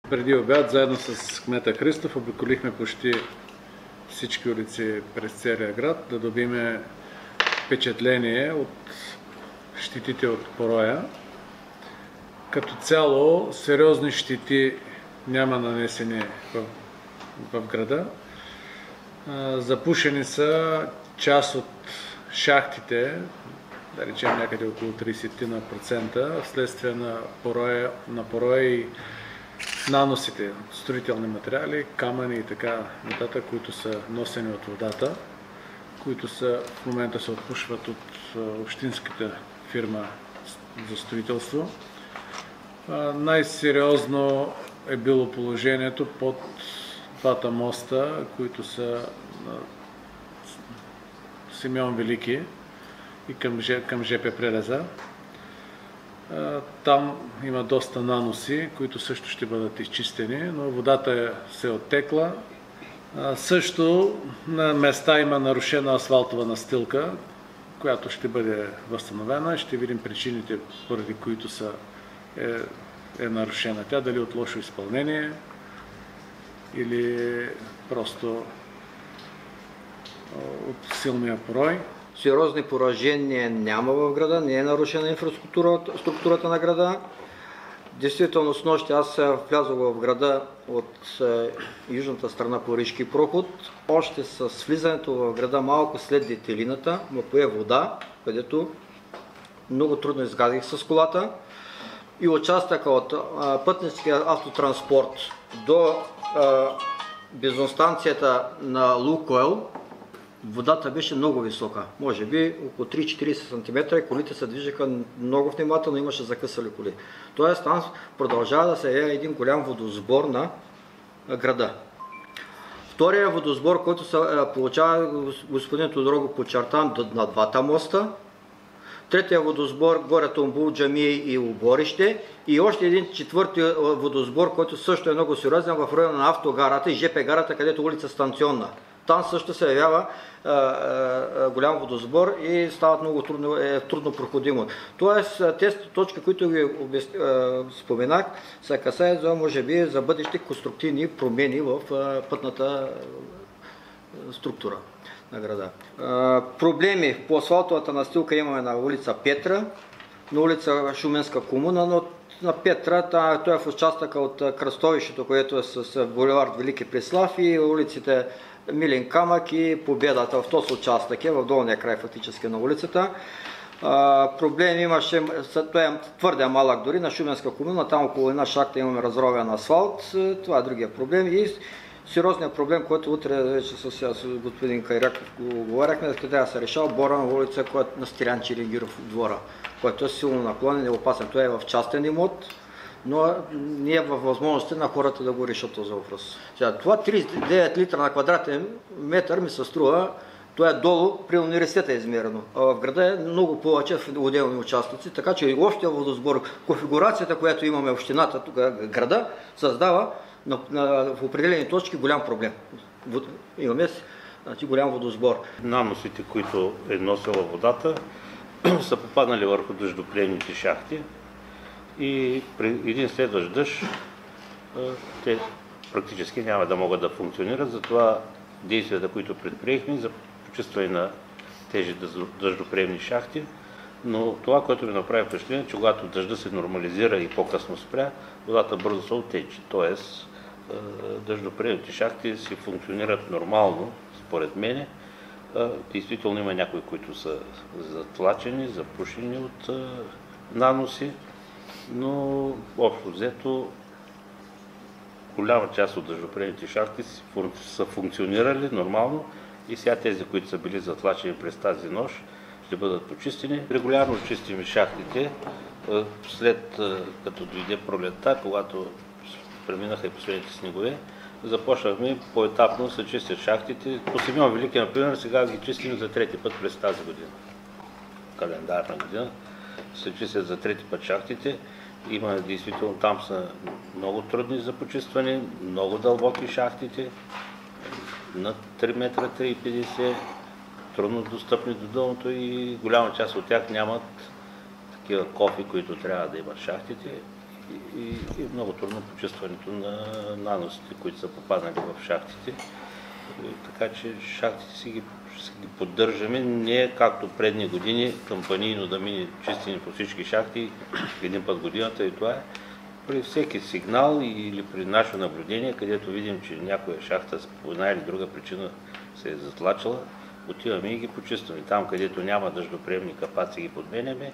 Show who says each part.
Speaker 1: Преди обяд, заедно с кмета Христов, обиколихме почти всички улици през целия град, да добиме впечатление от щетите от пороя. Като цяло, сериозни щети няма нанесени в града. Запушени са част от шахтите, да речем някъде около 30% вследствие на пороя и наносите, строителни материали, камъни и така нататък, които са носени от водата, които в момента се отпушват от общинската фирма за строителство. Най-сериозно е било положението под двата моста, които са Симеон Велики и към ЖП прелеза. Там има доста наноси, които също ще бъдат изчистени, но водата се оттекла. Също на места има нарушена асфалтова настилка, която ще бъде възстановена. Ще видим причините, поради които е нарушена тя, дали от лошо изпълнение или просто от силния порой.
Speaker 2: Сериозни поражения няма в града, не е нарушена инфраструктурата на града. Действително с нощи аз влязох в града от южната страна по Ришки проход. Още с влизането в града малко след детелината ме пое вода, където много трудно изгадих с колата. И участъка от пътническия автотранспорт до бензиностанцията на Лукойл, водата беше много висока, може би около 3-40 см и колите се движеха много внимателно, имаше закъсали коли. Тоест там продължава да се е един голям водосбор на града. Втория водосбор, който се получава, господин Тодоров го подчерта, на двата моста. Третия водосбор горе Томбул, джамия и оборище. И още един четвърти водосбор, който също е много сериозен в района на автогарата и ЖП гарата, където улица Станционна. Там също се явява голям водосбор и стават много трудно проходимо. Тоест, тези точки, които ви споменах, се касаят за, може би, за бъдещи конструктивни промени в пътната структура на града. Проблеми по асфалтовата настилка имаме на улица Петра, на улица Шуменска комуна, но на Петра, той е в участъка от кръстовището, което е с булевард Велики Преслав и улиците Милен камък и Победата. В този участък е в долния край фактически на улицата. Проблем имаше, той е твърде малък дори, на Шуменска комуна, там около една шахта имаме разровен асфалт, това е другия проблем. И сериозният проблем, който утре вече с господин Кайраков го говорихме, къде да се решава бора на улица, която на Стилян Чилигиров двора, който е силно наклонен и опасен. Той е в частен имот, но не е във възможности на хората да го решат този въпрос. Това 39 литра на квадратен метър ми се струва, това е долу при университета измерено. А в града е много повече в отделни участъци, така че и общия водосбор, конфигурацията, която имаме в общината, тук града, създава в определени точки голям проблем. Имаме голям водосбор.
Speaker 3: Наносите, които е носила водата, са попаднали върху дъждоприемните шахти и при един следващ дъжд те практически няма да могат да функционират. Затова действията, които предприехме за почистване на тези дъждоприемни шахти, но това, което ми направи впечатление, че когато дъжда се нормализира и по-късно спря, водата бързо се оттече. Тоест, дъждоприемните шахти си функционират нормално, според мене. Действително има някои, които са затлачени, запушени от наноси, но общо взето голяма част от дъждоприемните шахти са функционирали нормално и сега тези, които са били затлачени през тази нощ, ще бъдат почистени. Регулярно чистим шахтите, след като дойде пролетта, когато преминаха и последните снегове, започнахме поетапно да се чистят шахтите. По Симеон Велики, например, сега ги чистим за трети път през тази година. Календарна година. Се чистят за трети път шахтите. Има действително, там са много трудни за почистване, много дълбоки шахтите, над 3 метра, 3,50, трудно достъпни до дъното и голяма част от тях нямат такива кофи, които трябва да имат шахтите. и е много трудно почистването на наносите, които са попаднали в шахтите. Така че шахтите си ги поддържаме, не както предни години, кампанийно да мине чистени по всички шахти един път годината и това е. При всеки сигнал или при наше наблюдение, където видим, че някоя шахта по една или друга причина се е затлачила, отиваме и ги почистваме. Там, където няма дъждоприемни капаци, ги подменяме.